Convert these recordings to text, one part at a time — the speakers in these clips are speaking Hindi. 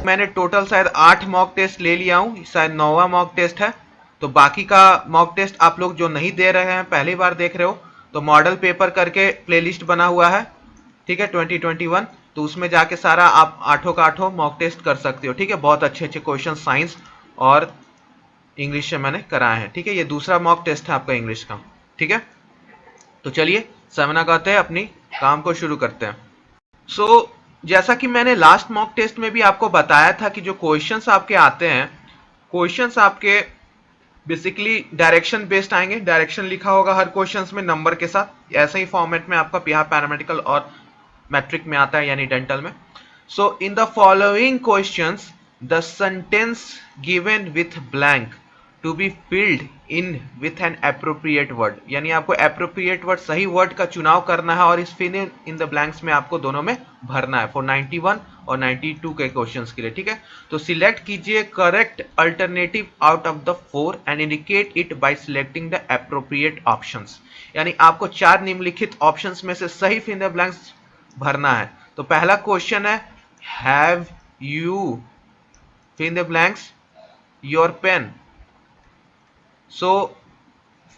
मैंने टोटल शायद 8 मॉक टेस्ट ले लिया हूँ, शायद 9वां मॉक टेस्ट है। तो बाकी का मॉक टेस्ट आप लोग जो नहीं दे रहे हैं, पहली बार देख रहे हो, तो मॉडल पेपर करके प्लेलिस्ट बना हुआ है, ठीक है, 2021। तो उसमें जाके सारा आप 8 का 8 मॉक टेस्ट कर सकते हो, ठीक है। बहुत अच्छे अच्छे क्वेश्चन साइंस और इंग्लिश से मैंने कराए हैं, ठीक है। ये दूसरा मॉक टेस्ट है आपका इंग्लिश का, ठीक है। तो चलिए समय कहते हैं, अपनी काम को शुरू करते हैं। जैसा कि मैंने लास्ट मॉक टेस्ट में भी आपको बताया था कि जो क्वेश्चंस आपके आते हैं, क्वेश्चंस आपके बेसिकली डायरेक्शन बेस्ड आएंगे। डायरेक्शन लिखा होगा हर क्वेश्चंस में नंबर के साथ, ऐसे ही फॉर्मेट में आपका यहाँ पैरामेडिकल और मैट्रिक में आता है, यानी डेंटल में। So in the following questions the sentence given with blank to be filled in with an appropriate word, यानी आपको एप्रोप्रिएट वर्ड, सही वर्ड का चुनाव करना है और इस फिल इन द ब्लैंक्स में आपको दोनों में भरना है, फॉर 91 और 92 के क्वेश्चंस के लिए, ठीक है। तो सिलेक्ट कीजिए correct alternative out of the 4 and indicate it by selecting the appropriate options, यानी आपको 4 निम्नलिखित ऑप्शंस में से सही फिल इन द ब्लैंक्स भरना है। तो पहला क्वेश्चन है, have you fill in the blanks your pen. So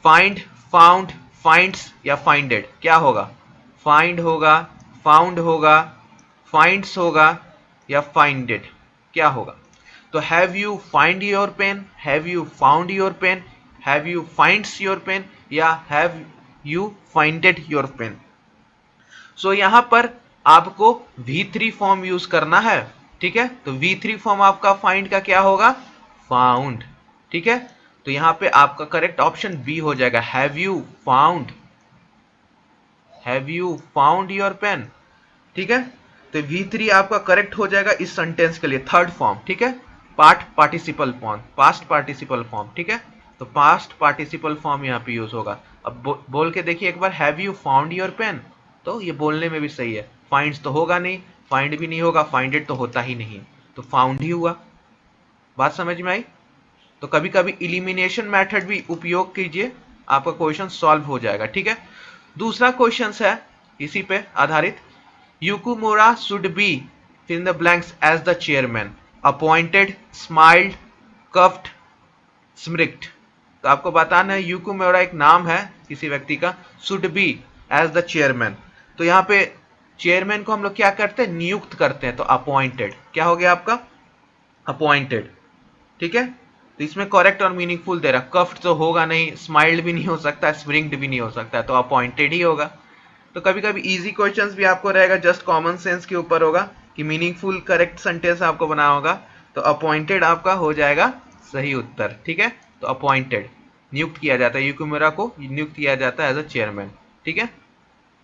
find, found, finds या फाइंडेड, क्या होगा? फाइंड होगा, फाउंड होगा, फाइंड्स होगा या फाइंडेड, क्या होगा? तो have you find your pen, have you found your pen, have you finds your pen या have you finded your pen. So यहां पर आपको V3 फॉर्म यूज करना है, ठीक है। तो V3 फॉर्म आपका फाइंड का क्या होगा? फाउंड, ठीक है। तो यहां पे आपका करेक्ट ऑप्शन बी हो जाएगा, have you found, have you found your pen, ठीक है। तो V3 आपका करेक्ट हो जाएगा इस सेंटेंस के लिए, थर्ड फॉर्म, ठीक है। Past participle form, past participle form, ठीक है। तो पास्ट पार्टिसिपल फॉर्म यहाँ पे यूज होगा। अब बोल के देखिए एक बार, have you found your pen, तो ये बोलने में भी सही है। फाइंड्स तो होगा नहीं, फाइंड भी नहीं होगा, फाइंडेड तो होता ही नहीं, तो फाउंड ही हुआ। बात समझ में आई? तो कभी कभी इलिमिनेशन मेथड भी उपयोग कीजिए, आपका क्वेश्चन सॉल्व हो जाएगा, ठीक है। दूसरा क्वेश्चन है इसी पे आधारित, यूकुमुरा should be fill in the blanks as the chairman, appointed, smiled, coughed, smirked. तो आपको बताना है यूकुमुरा एक नाम है किसी व्यक्ति का, should be as the chairman. तो यहाँ पे चेयरमैन को हम लोग क्या करते हैं? नियुक्त करते हैं, तो अपॉइंटेड, क्या हो गया आपका? अपॉइंटेड, ठीक है। तो इसमें करेक्ट और मीनिंगफुल दे रहा, कफ्ड तो होगा नहीं, स्माइल्ड भी नहीं हो सकता, स्प्रिंग्ड भी नहीं हो सकता, तो अपॉइंटेड ही होगा। तो कभी कभी इजी क्वेश्चंस भी आपको रहेगा, जस्ट कॉमन सेंस के ऊपर होगा कि मीनिंगफुल करेक्ट सेंटेंस आपको बनाना होगा, तो अपॉइंटेड आपका हो जाएगा सही उत्तर, ठीक है। तो अपॉइंटेड, नियुक्त किया जाता है, यूकुमुरा को नियुक्त किया जाता है एज अ चेयरमैन, ठीक है।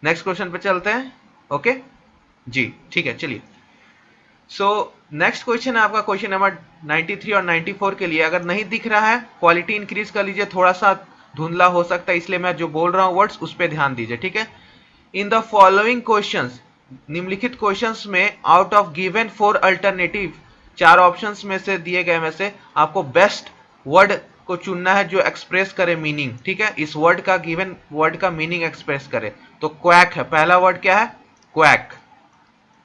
नेक्स्ट क्वेश्चन पे चलते हैं, ओके जी, ठीक है, चलिए। सो नेक्स्ट क्वेश्चन है आपका क्वेश्चन नंबर 93 और 94 के लिए। अगर नहीं दिख रहा है, क्वालिटी इंक्रीज कर लीजिए, थोड़ा सा धुंधला हो सकता है, इसलिए मैं जो बोल रहा हूँ वर्ड्स उस पर ध्यान दीजिए, ठीक है। इन द फॉलोइंग क्वेश्चंस, निम्नलिखित क्वेश्चंस में out of given 4 alternative, 4 options में से दिए गए में से आपको बेस्ट वर्ड को चुनना है जो एक्सप्रेस करे मीनिंग, ठीक है। इस वर्ड का, गिवन वर्ड का मीनिंग एक्सप्रेस करे। तो क्वैक है, पहला वर्ड क्या है? क्वैक।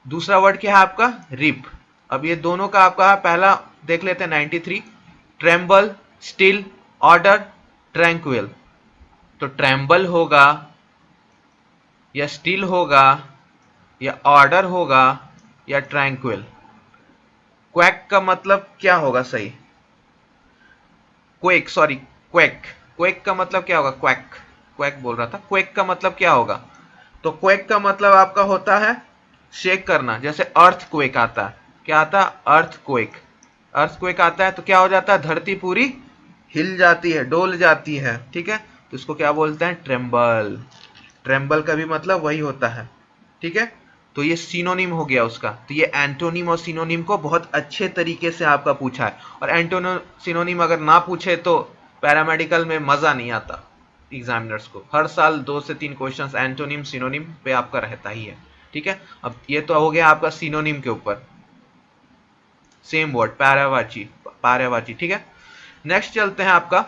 दूसरा वर्ड क्या है आपका? रिप। अब ये दोनों का आपका पहला देख लेते हैं 93, ट्रेम्बल, स्टिल, ऑर्डर, ट्रैंक्विल। तो ट्रेम्बल होगा या स्टिल होगा या ऑर्डर होगा या ट्रैंक्विल। क्वैक का मतलब क्या होगा सही? Quake, sorry, quake. क्वेक का मतलब क्या होगा? क्वैक, क्वैक बोल रहा था। क्वेक का मतलब क्या होगा? तो क्वेक का मतलब आपका होता है शेक करना, जैसे अर्थ क्वेक आता है, क्या आता है? अर्थ क्वेक। अर्थ क्वेक आता है तो क्या हो जाता है? धरती पूरी हिल जाती है, डोल जाती है, ठीक है। तो इसको क्या बोलते हैं? ट्रेम्बल। ट्रेम्बल का भी मतलब वही होता है, ठीक है। तो ये सिनोनिम हो गया उसका। तो ये एंटोनिम और सिनोनिम को बहुत अच्छे तरीके से आपका पूछा है, और एंटोनिम सिनोनिम अगर ना पूछे तो पैरामेडिकल में मजा नहीं आता एग्जामिनर्स को। हर साल 2 से 3 क्वेश्चंस एंटोनिम सिनोनिम पे आपका रहता ही है, ठीक है। अब ये तो हो गया आपका सिनोनिम के ऊपर, सेम वर्ड, पैरावाची, पैरावाची, ठीक है। नेक्स्ट चलते हैं आपका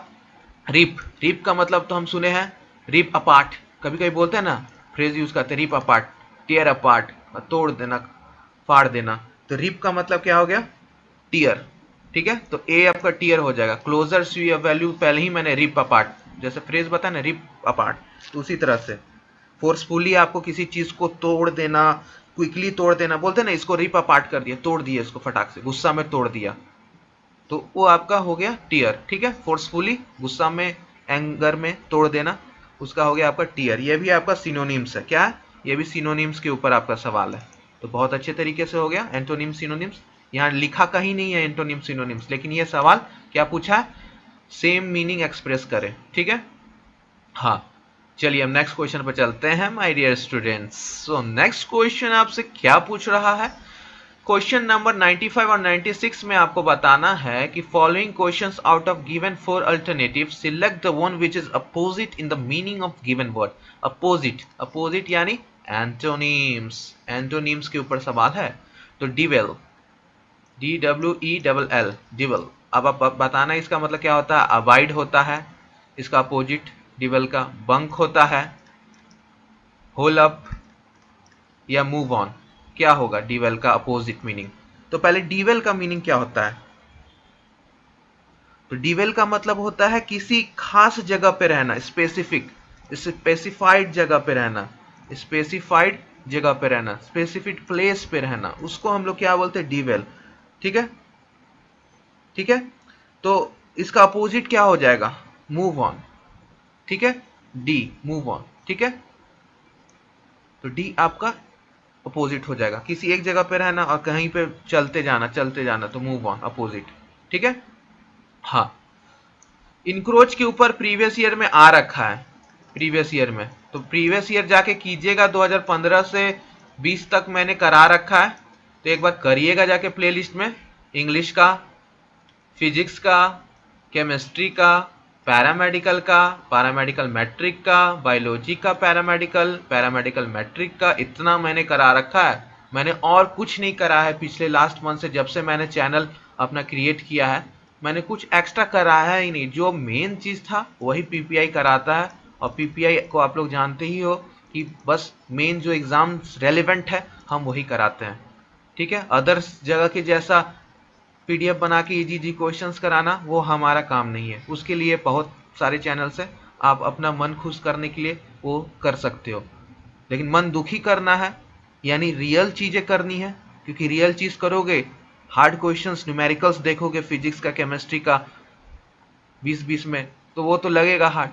रिप, रिप का मतलब तो हम सुने हैं रिप अपार्ट, कभी कभी बोलते हैं ना, फ्रेज यूज करते हैं रिप अपार्ट, टीयर अपार्ट, तोड़ देना, फाड़ देना। तो रिप का मतलब क्या हो गया, टीयर। ठीक है, तो ए आपका टीयर हो जाएगा। क्लोजर टू योर वैल्यू पहले ही मैंने रिप अपार्ट जैसे फ्रेज बताया ना, रिप अपार्ट, तो उसी तरह से फोर्सफुली आपको किसी चीज को तोड़ देना, क्विकली तोड़ देना, बोलते हैं ना इसको रिप अपार्ट कर दिया, तोड़ दिया इसको फटाक से, गुस्सा में तोड़ दिया, तो वो आपका हो गया टीयर। ठीक है, फोर्सफुली, गुस्सा में, एंगर में तोड़ देना, उसका हो गया आपका टीयर। ये भी आपका सिनोनिम्स है। क्या है, ये भी सिनोनिम्स के ऊपर आपका सवाल है। तो बहुत अच्छे तरीके से हो गया एंटोनिम सिनोनिम्स। यहाँ लिखा कहीं नहीं है एंटोनिम सिनोनिम्स, लेकिन ये सवाल क्या पूछा है, सेम मीनिंग एक्सप्रेस करें। ठीक है, हाँ, चलिए हम नेक्स्ट क्वेश्चन पर चलते हैं my dear students. So next question आपसे क्या पूछ रहा है, क्वेश्चन नंबर 95 और 96 में आपको बताना है कि following questions out of given four alternative select the one which is opposite in the meaning of given word. Opposite, opposite यानी एंटोनिम्स, एंटोनिम्स के ऊपर सवाल है। तो डिवेल, DWELL, डिवेल। अब आप बताना इसका मतलब क्या होता है, अवॉइड होता है, इसका अपोजिट डिवेल का बंक होता है, होल अप या मूव ऑन, क्या होगा डिवेल का अपोजिट मीनिंग। तो पहले डिवेल का मीनिंग क्या होता है, तो डिवेल का मतलब होता है किसी खास जगह पे रहना, स्पेसिफिक, स्पेसिफाइड जगह पे रहना, स्पेसिफाइड जगह पे रहना, स्पेसिफिक प्लेस पे रहना, उसको हम लोग क्या बोलते हैं, डिवेल। ठीक है, ठीक है, तो इसका अपोजिट क्या हो जाएगा, मूव ऑन। ठीक है, डी, मूव ऑन। ठीक है, तो डी आपका अपोजिट हो जाएगा, किसी एक जगह पे रहना और कहीं पे चलते जाना, चलते जाना, तो मूव ऑन, अपोजिट। ठीक है, हाँ, इनक्रोच के ऊपर प्रीवियस ईयर में आ रखा है, प्रीवियस ईयर में, तो प्रीवियस ईयर जाके कीजिएगा, 2015 से 20 तक मैंने करा रखा है, तो एक बार करिएगा जाके प्लेलिस्ट में, इंग्लिश का, फिजिक्स का, केमिस्ट्री का, पैरामेडिकल का, पैरामेडिकल मैट्रिक का, बायोलॉजी का, पैरामेडिकल, पैरामेडिकल मैट्रिक का, इतना मैंने करा रखा है। मैंने और कुछ नहीं करा है पिछले लास्ट मंथ से, जब से मैंने चैनल अपना क्रिएट किया है, मैंने कुछ एक्स्ट्रा कराया ही नहीं। जो मेन चीज़ था वही पीपीआई कराता है, और पीपीआई को आप लोग जानते ही हो कि बस मेन जो एग्ज़ाम रेलिवेंट है हम वही कराते हैं। ठीक है, अदर्स जगह के जैसा पीडीएफ बना के इजी इजी क्वेश्चंस कराना वो हमारा काम नहीं है। उसके लिए बहुत सारे चैनल्स हैं, आप अपना मन खुश करने के लिए वो कर सकते हो, लेकिन मन दुखी करना है यानी रियल चीज़ें करनी है, क्योंकि रियल चीज़ करोगे, हार्ड क्वेश्चंस न्यूमेरिकल्स देखोगे फिजिक्स का, केमिस्ट्री का 20-20 में, तो वो तो लगेगा हार्ड।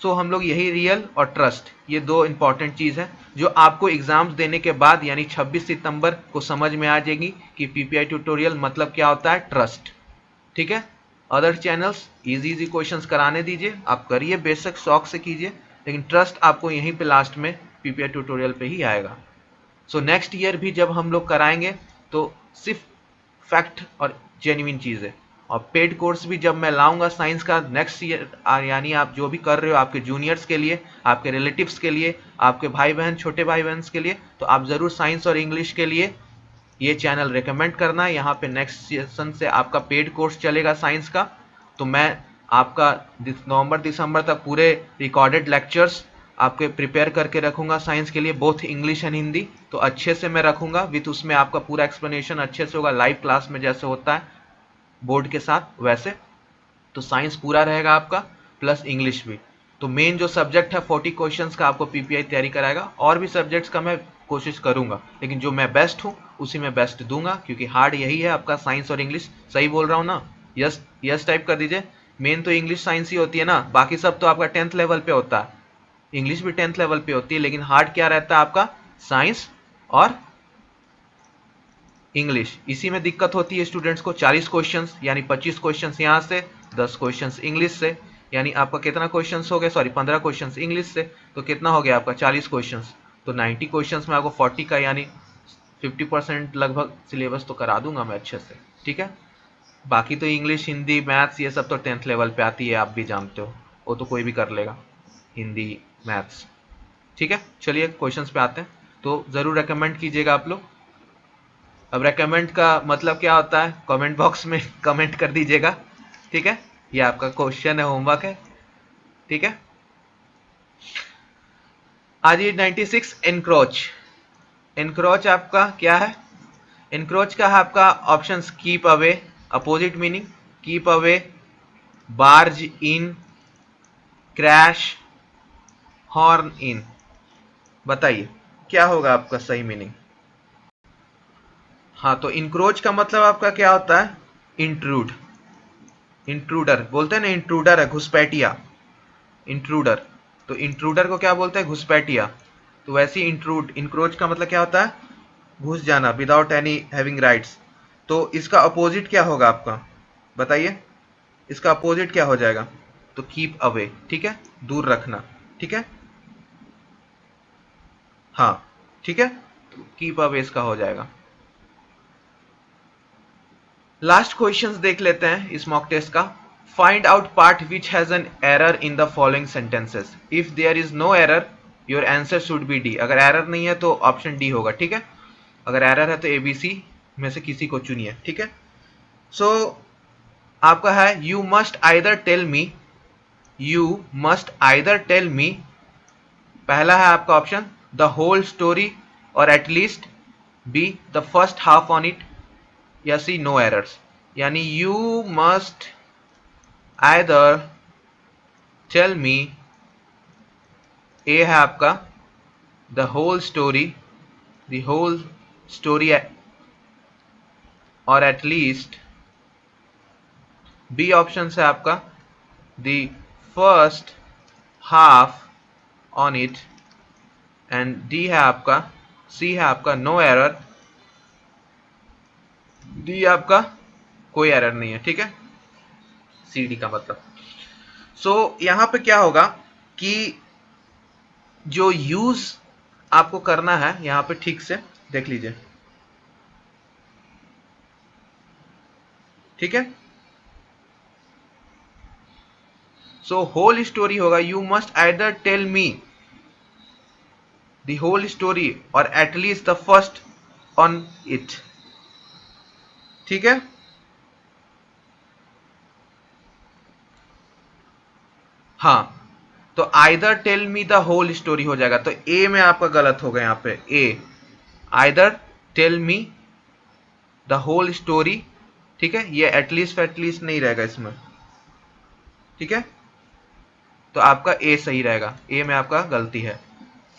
सो हम लोग यही रियल और ट्रस्ट, ये दो इंपॉर्टेंट चीज़ है जो आपको एग्जाम्स देने के बाद यानी 26 सितंबर को समझ में आ जाएगी कि पीपीआई ट्यूटोरियल मतलब क्या होता है, ट्रस्ट। ठीक है, other channels easy easy questions कराने दीजिए, आप करिए, बेशक शौक से कीजिए, लेकिन ट्रस्ट आपको यहीं पे लास्ट में पीपीआई ट्यूटोरियल पे ही आएगा। सो नेक्स्ट ईयर भी जब हम लोग कराएंगे तो सिर्फ फैक्ट और जेन्युइन चीज़ है। और पेड कोर्स भी जब मैं लाऊंगा साइंस का नेक्स्ट ईयर, यानी आप जो भी कर रहे हो आपके जूनियर्स के लिए, आपके रिलेटिव्स के लिए, आपके भाई बहन, छोटे भाई बहन के लिए, तो आप ज़रूर साइंस और इंग्लिश के लिए ये चैनल रिकमेंड करना। यहाँ पे नेक्स्ट सीजन से आपका पेड कोर्स चलेगा साइंस का, तो मैं आपका नवंबर दिसंबर तक पूरे रिकॉर्डेड लेक्चर्स आपके प्रिपेयर करके रखूंगा साइंस के लिए, बोथ इंग्लिश एंड हिंदी, तो अच्छे से मैं रखूंगा विथ उसमें आपका पूरा एक्सप्लेनेशन अच्छे से होगा, लाइव क्लास में जैसे होता है बोर्ड के साथ वैसे। तो साइंस पूरा रहेगा आपका, प्लस इंग्लिश भी। तो मेन जो सब्जेक्ट है 40 क्वेश्चंस का आपको पीपीआई तैयारी कराएगा, और भी सब्जेक्ट्स का मैं कोशिश करूंगा, लेकिन जो मैं बेस्ट हूँ उसी में बेस्ट दूंगा, क्योंकि हार्ड यही है आपका साइंस और इंग्लिश। सही बोल रहा हूँ ना, यस यस टाइप कर दीजिए। मेन तो इंग्लिश साइंस ही होती है ना, बाकी सब तो आपका 10th लेवल पे होता है, इंग्लिश भी 10th लेवल पे होती है, लेकिन हार्ड क्या रहता है आपका, साइंस और इंग्लिश। इसी में दिक्कत होती है स्टूडेंट्स को। 40 क्वेश्चंस यानी 25 क्वेश्चंस यहाँ से, 10 क्वेश्चंस इंग्लिश से, यानी आपका कितना क्वेश्चंस हो गया, सॉरी 15 क्वेश्चंस इंग्लिश से, तो कितना हो गया आपका 40 क्वेश्चंस। तो 90 क्वेश्चंस में आपको 40 का यानी 50% लगभग सिलेबस तो करा दूंगा मैं अच्छे से। ठीक है, बाकी तो इंग्लिश, हिंदी, मैथ्स ये सब तो 10th लेवल पे आती है, आप भी जानते हो, वो तो कोई भी कर लेगा, हिंदी, मैथ्स। ठीक है, चलिए क्वेश्चंस पे आते हैं। तो ज़रूर रेकमेंड कीजिएगा आप लोग। अब रेकमेंड का मतलब क्या होता है, कमेंट बॉक्स में कमेंट कर दीजिएगा। ठीक है, ये आपका क्वेश्चन है, होमवर्क है, ठीक है। आज ये 96 एनक्रोच। एनक्रोच आपका क्या है? एनक्रोच का है आपका options keep away, opposite meaning keep away, barge in, crash, horn इन। बताइए क्या होगा आपका सही मीनिंग? हाँ, तो इंक्रोच का मतलब आपका क्या होता है? इंट्रूड, इंट्रूडर बोलते हैं ना, इंट्रूडर है घुसपैठिया, इंट्रूडर। तो इंट्रूडर को क्या बोलते हैं? घुसपैठिया। तो वैसे ही इंट्रूड, इंक्रोच का मतलब क्या होता है? घुस जाना, विदाउट एनी हैविंग राइट्स। तो इसका अपोजिट क्या होगा आपका? बताइए, इसका अपोजिट क्या हो जाएगा? तो कीप अवे, ठीक है, दूर रखना, ठीक है। हाँ, ठीक है, तो कीप अवे इसका हो जाएगा। लास्ट क्वेश्चंस देख लेते हैं इस मॉक टेस्ट का। Find out part which has an error in the following sentences. If there is no error your answer should be D. अगर एरर नहीं है तो ऑप्शन डी होगा, ठीक है। अगर एरर है तो एबीसी में से किसी को चुनिए, ठीक है। सो आपका है you must either tell me, you must either tell me. पहला है आपका ऑप्शन द होल स्टोरी और at least, B the first half on it, या सी नो एरर्स। यानी you must either tell me, A है आपका the whole story, the whole story और एटलीस्ट, बी ऑप्शन है आपका the first half on it, and D है आपका, सी है आपका नो एरर, डी आपका कोई एरर नहीं है, ठीक है, सी डी का मतलब। सो यहां पे क्या होगा कि जो यूज आपको करना है यहां पे, ठीक से देख लीजिए, ठीक है। सो होल स्टोरी होगा you must either tell me the whole story और at least the first on it, ठीक है। हाँ, तो either tell me the whole story हो जाएगा। तो ए में आपका गलत होगा यहां पे, A either tell me the whole story, ठीक है। ये एटलीस्ट नहीं रहेगा इसमें, ठीक है। तो आपका ए सही रहेगा, ए में आपका गलती है।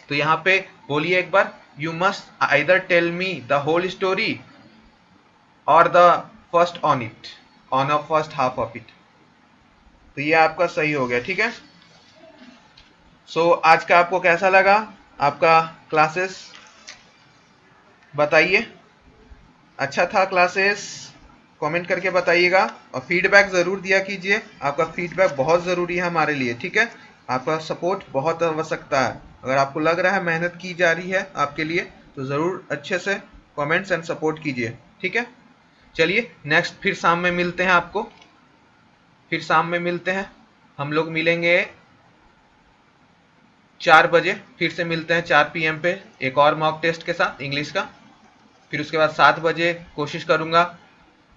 तो यहां पे बोलिए एक बार, you must either tell me the whole story और the first on it, on a first half of it. तो ये आपका सही हो गया, ठीक है। सो आज का आपको कैसा लगा आपका क्लासेस? बताइए, अच्छा था क्लासेस? कमेंट करके बताइएगा और फीडबैक ज़रूर दिया कीजिए। आपका फीडबैक बहुत ज़रूरी है हमारे लिए, ठीक है। आपका सपोर्ट बहुत आवश्यकता है। अगर आपको लग रहा है मेहनत की जा रही है आपके लिए, तो ज़रूर अच्छे से कमेंट्स एंड सपोर्ट कीजिए, ठीक है। चलिए नेक्स्ट फिर शाम में मिलते हैं, आपको फिर शाम में मिलते हैं। हम लोग मिलेंगे 4 बजे, फिर से मिलते हैं 4 PM पे एक और मॉक टेस्ट के साथ इंग्लिश का। फिर उसके बाद 7 बजे कोशिश करूंगा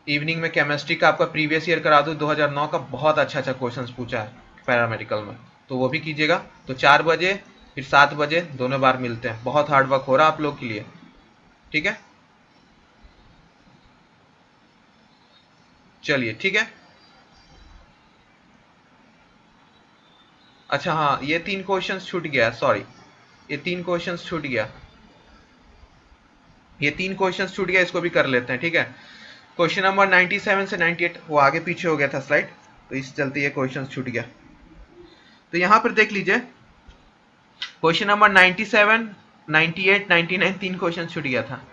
इवनिंग में केमिस्ट्री का आपका प्रीवियस ईयर करा दूँ। 2009 का बहुत अच्छा क्वेश्चंस पूछा है पैरामेडिकल में, तो वो भी कीजिएगा। तो 4 बजे फिर 7 बजे दोनों बार मिलते हैं। बहुत हार्ड वर्क हो रहा है आप लोग के लिए, ठीक है। चलिए ठीक है। अच्छा हाँ, ये 3 क्वेश्चंस छूट गया, सॉरी, ये 3 क्वेश्चंस छूट गया, ये 3 क्वेश्चंस छूट गया, इसको भी कर लेते हैं, ठीक है। क्वेश्चन नंबर 97 से 98 वो आगे पीछे हो गया था स्लाइड, तो इस चलते ये क्वेश्चन छूट गया। तो यहां पर देख लीजिए, क्वेश्चन नंबर 97, 98, 99 3 क्वेश्चन छूट गया था।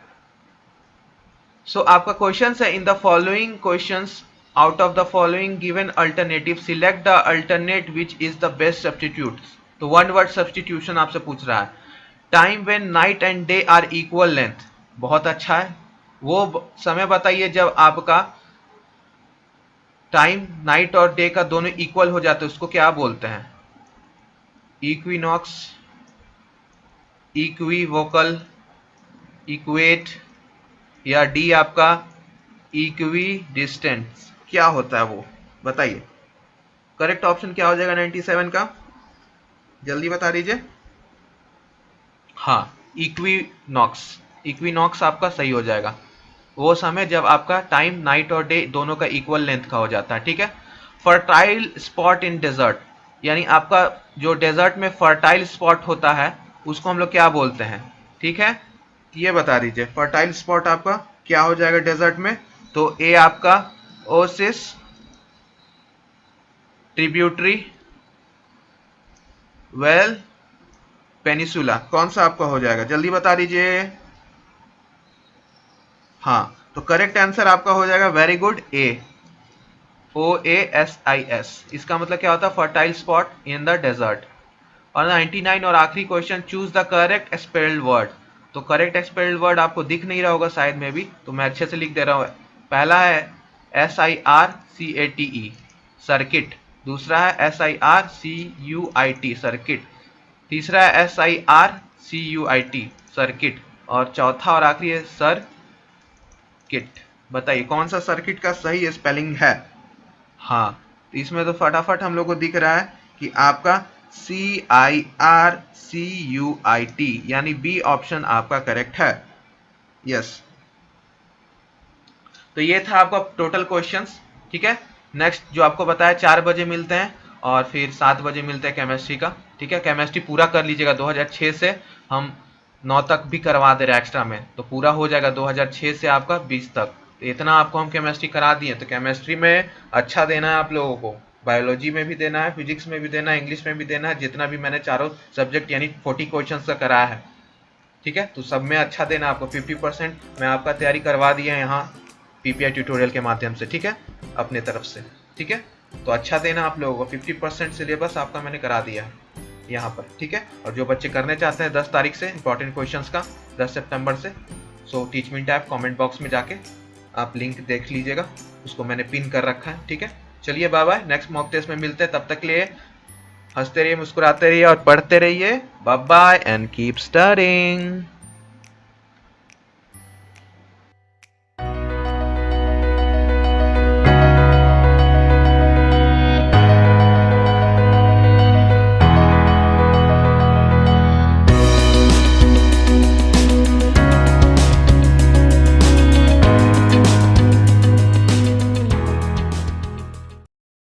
सो आपका क्वेश्चन है in the following questions out of the following given alternative select the alternate which is the best substitute. तो वन वर्ड सब्स्टिट्यूशन आपसे पूछ रहा है। Time when night and day are equal length, बहुत अच्छा है। वो समय बताइए जब आपका टाइम नाइट और डे का दोनों इक्वल हो जाते हैं, उसको क्या बोलते हैं? इक्विनॉक्स, इक्विवोकल, इक्वेट, या डी आपका इक्वी डिस्टेंस। क्या होता है वो बताइए। करेक्ट ऑप्शन क्या हो जाएगा 97 का? जल्दी बता दीजिए। हाँ, इक्विनॉक्स। इक्विनॉक्स आपका सही हो जाएगा। वो समय जब आपका टाइम नाइट और डे दोनों का इक्वल लेंथ का हो जाता है, ठीक है। फर्टाइल स्पॉट इन डेजर्ट, यानी आपका जो डेजर्ट में फर्टाइल स्पॉट होता है उसको हम लोग क्या बोलते हैं, ठीक है। ये बता दीजिए फर्टाइल स्पॉट आपका क्या हो जाएगा डेजर्ट में। तो ए आपका ओसिस, ट्रिब्यूटरी, वेल, पेनिसुला, कौन सा आपका हो जाएगा, जल्दी बता दीजिए। हाँ, तो करेक्ट आंसर आपका हो जाएगा, वेरी गुड, ए, OASIS। इसका मतलब क्या होता है, fertile spot in the desert. और 99 और आखिरी question, choose the correct spelled word. तो करेक्ट स्पेल्ड वर्ड आपको दिख नहीं रहा होगा शायद में भी, तो मैं अच्छे से लिख दे रहा हूँ। पहला है SIRCATE, सर्किट। दूसरा है SIRCUIT, सर्किट। तीसरा है SIRCUIT, सर्किट। और चौथा और आखिरी है सर्किट। बताइए कौन सा सर्किट का सही स्पेलिंग है। हाँ, तो इसमें तो फटाफट हम लोग को दिख रहा है कि आपका CIRCUIT यानी बी ऑप्शन आपका करेक्ट है। यस, तो ये था आपका टोटल क्वेश्चंस, ठीक है। नेक्स्ट जो आपको बताया 4 बजे मिलते हैं और फिर 7 बजे मिलते हैं केमिस्ट्री का, ठीक है। केमिस्ट्री पूरा कर लीजिएगा, 2006 से हम 9 तक भी करवा दे रहे एक्स्ट्रा में, तो पूरा हो जाएगा 2006 से आपका 20 तक। तो इतना आपको हम केमिस्ट्री करा दिए। तो केमिस्ट्री में अच्छा देना है आप लोगों को, बायोलॉजी में भी देना है, फिजिक्स में भी देना है, इंग्लिश में भी देना है, जितना भी मैंने चारों सब्जेक्ट यानी 40 क्वेश्चन का कराया है, ठीक है। तो सब में अच्छा देना आपको। 50% मैं आपका तैयारी करवा दिया यहाँ PPI ट्यूटोरियल के माध्यम से, ठीक है, अपने तरफ से, ठीक है। तो अच्छा देना आप लोगों को, 50% सिलेबस आपका मैंने करा दिया है यहाँ पर, ठीक है। और जो बच्चे करने चाहते हैं 10 तारीख से इंपॉर्टेंट क्वेश्चंस का, 10 सितंबर से, so teach me tab comment box में जाके आप लिंक देख लीजिएगा, उसको मैंने पिन कर रखा है, ठीक है। चलिए bye bye, next mock test में मिलते हैं, तब तक के लिए हंसते रहिए, मुस्कुराते रहिए और पढ़ते रहिए। Bye bye and keep studying.